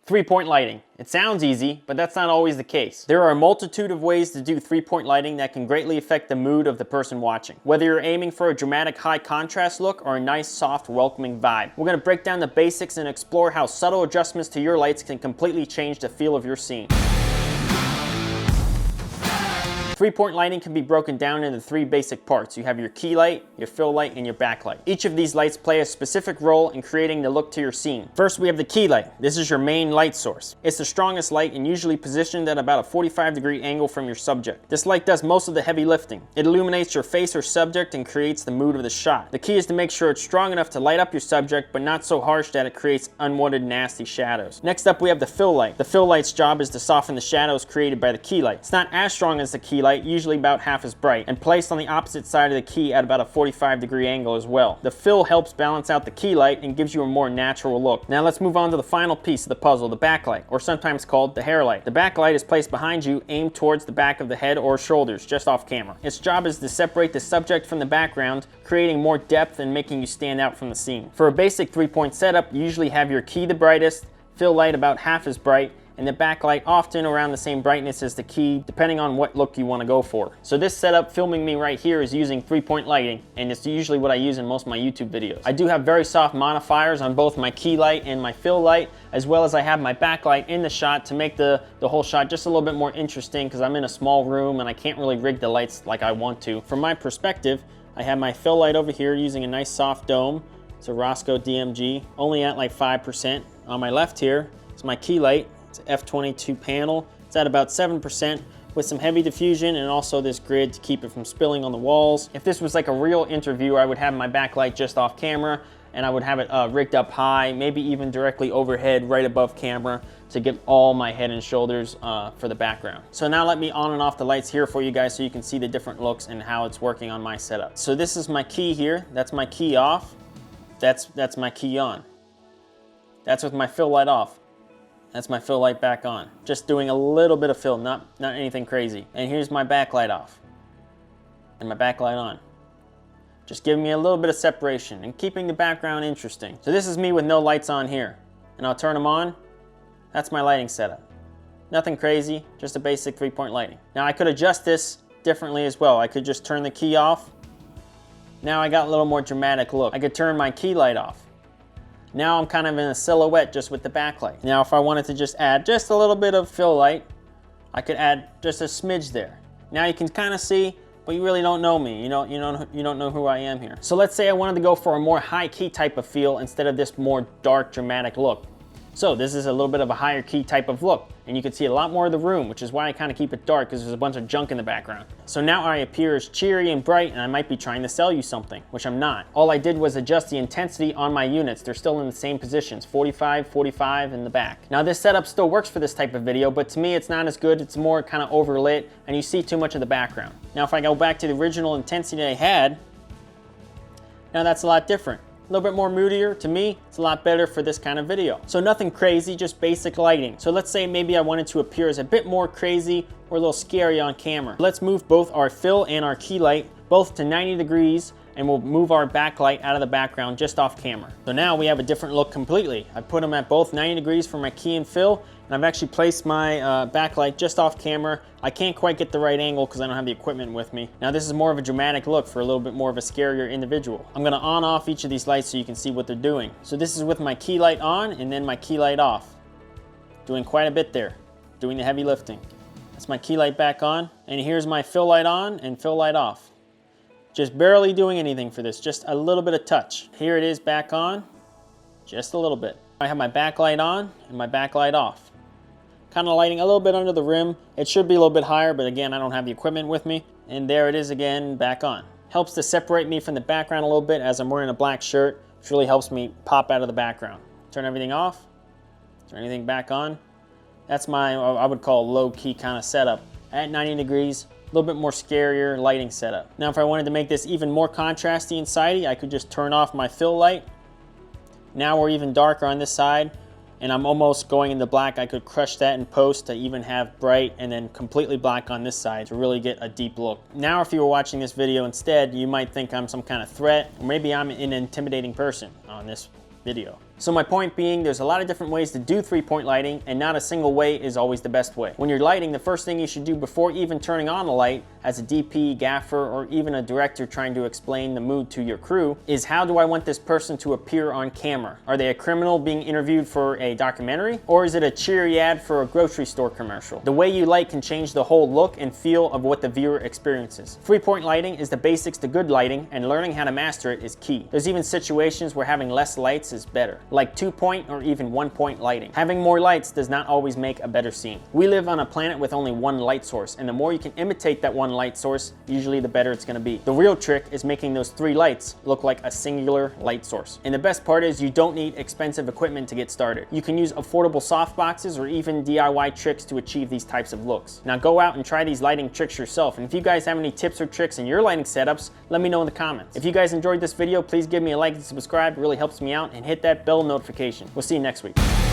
Three-point lighting. It sounds easy, but that's not always the case. There are a multitude of ways to do three-point lighting that can greatly affect the mood of the person watching. Whether you're aiming for a dramatic high contrast look or a nice, soft, welcoming vibe. We're gonna break down the basics and explore how subtle adjustments to your lights can completely change the feel of your scene. Three-point lighting can be broken down into three basic parts. You have your key light, your fill light, and your backlight. Each of these lights play a specific role in creating the look to your scene. First, we have the key light. This is your main light source. It's the strongest light and usually positioned at about a 45-degree angle from your subject. This light does most of the heavy lifting. It illuminates your face or subject and creates the mood of the shot. The key is to make sure it's strong enough to light up your subject, but not so harsh that it creates unwanted, nasty shadows. Next up, we have the fill light. The fill light's job is to soften the shadows created by the key light. It's not as strong as the key light, usually about half as bright, and placed on the opposite side of the key at about a 45-degree angle as well. The fill helps balance out the key light and gives you a more natural look. Now let's move on to the final piece of the puzzle, the backlight, or sometimes called the hair light. The backlight is placed behind you, aimed towards the back of the head or shoulders, just off camera. Its job is to separate the subject from the background, creating more depth and making you stand out from the scene. For a basic three-point setup, you usually have your key the brightest, fill light about half as bright, and the backlight often around the same brightness as the key, depending on what look you want to go for. So this setup filming me right here is using three-point lighting, and it's usually what I use in most of my YouTube videos. I do have very soft modifiers on both my key light and my fill light, as well as I have my backlight in the shot to make the whole shot just a little bit more interesting, because I'm in a small room and I can't really rig the lights like I want to. From my perspective, I have my fill light over here using a nice soft dome. It's a Rosco DMG, only at like 5%. On my left here is my key light. It's an F22 panel. It's at about 7% with some heavy diffusion and also this grid to keep it from spilling on the walls. If this was like a real interview, I would have my backlight just off camera and I would have it rigged up high, maybe even directly overhead right above camera to get all my head and shoulders for the background. So now let me on and off the lights here for you guys so you can see the different looks and how it's working on my setup. So this is my key here. That's my key off. That's my key on. That's with my fill light off. That's my fill light back on. Just doing a little bit of fill, not anything crazy. And here's my backlight off. And my backlight on. Just giving me a little bit of separation and keeping the background interesting. So this is me with no lights on here. And I'll turn them on. That's my lighting setup. Nothing crazy, just a basic three-point lighting. Now I could adjust this differently as well. I could just turn the key off. Now I got a little more dramatic look. I could turn my key light off. Now I'm kind of in a silhouette just with the backlight. Now if I wanted to just add just a little bit of fill light, I could add just a smidge there. Now you can kind of see, but you really don't know me. You don't know who I am here. So let's say I wanted to go for a more high key type of feel instead of this more dark dramatic look. So this is a little bit of a higher key type of look, and you can see a lot more of the room, which is why I kind of keep it dark, because there's a bunch of junk in the background. So now I appear as cheery and bright, and I might be trying to sell you something, which I'm not. All I did was adjust the intensity on my units. They're still in the same positions, 45, 45 in the back. Now this setup still works for this type of video, but to me it's not as good. It's more kind of overlit, and you see too much of the background. Now if I go back to the original intensity I had, now that's a lot different. A little bit more moodier. To me, it's a lot better for this kind of video. So nothing crazy, just basic lighting. So let's say maybe I wanted to appear as a bit more crazy or a little scary on camera. Let's move both our fill and our key light both to 90 degrees, and we'll move our backlight out of the background just off camera. So now we have a different look completely. I put them at both 90 degrees for my key and fill, and I've actually placed my backlight just off camera. I can't quite get the right angle because I don't have the equipment with me. Now this is more of a dramatic look for a little bit more of a scarier individual. I'm gonna on off each of these lights so you can see what they're doing. So this is with my key light on and then my key light off. Doing quite a bit there, doing the heavy lifting. That's my key light back on, and here's my fill light on and fill light off. Just barely doing anything for this, just a little bit of touch. Here it is back on, just a little bit. I have my backlight on and my backlight off. Kind of lighting a little bit under the rim. It should be a little bit higher, but again, I don't have the equipment with me. And there it is again, back on. Helps to separate me from the background a little bit as I'm wearing a black shirt, which really helps me pop out of the background. Turn everything off, turn everything back on. That's my, I would call low-key kind of setup. At 90 degrees, a little bit more scarier lighting setup. Now if I wanted to make this even more contrasty and sidey, I could just turn off my fill light. Now we're even darker on this side, and I'm almost going into black. I could crush that in post to even have bright and then completely black on this side to really get a deep look. Now if you were watching this video instead, you might think I'm some kind of threat, or maybe I'm an intimidating person on this video. So my point being, there's a lot of different ways to do 3-point lighting, and not a single way is always the best way. When you're lighting, the first thing you should do before even turning on the light, as a DP, gaffer, or even a director trying to explain the mood to your crew, is how do I want this person to appear on camera? Are they a criminal being interviewed for a documentary? Or is it a cheery ad for a grocery store commercial? The way you light can change the whole look and feel of what the viewer experiences. 3-point lighting is the basics to good lighting, and learning how to master it is key. There's even situations where having less lights is better, like 2-point or even 1-point lighting. Having more lights does not always make a better scene. We live on a planet with only one light source, and the more you can imitate that one light source, usually the better it's going to be. The real trick is making those 3 lights look like a singular light source. And the best part is you don't need expensive equipment to get started. You can use affordable softboxes or even DIY tricks to achieve these types of looks. Now go out and try these lighting tricks yourself, and if you guys have any tips or tricks in your lighting setups, let me know in the comments. If you guys enjoyed this video, please give me a like and subscribe. It really helps me out, and hit that bell notification. We'll see you next week.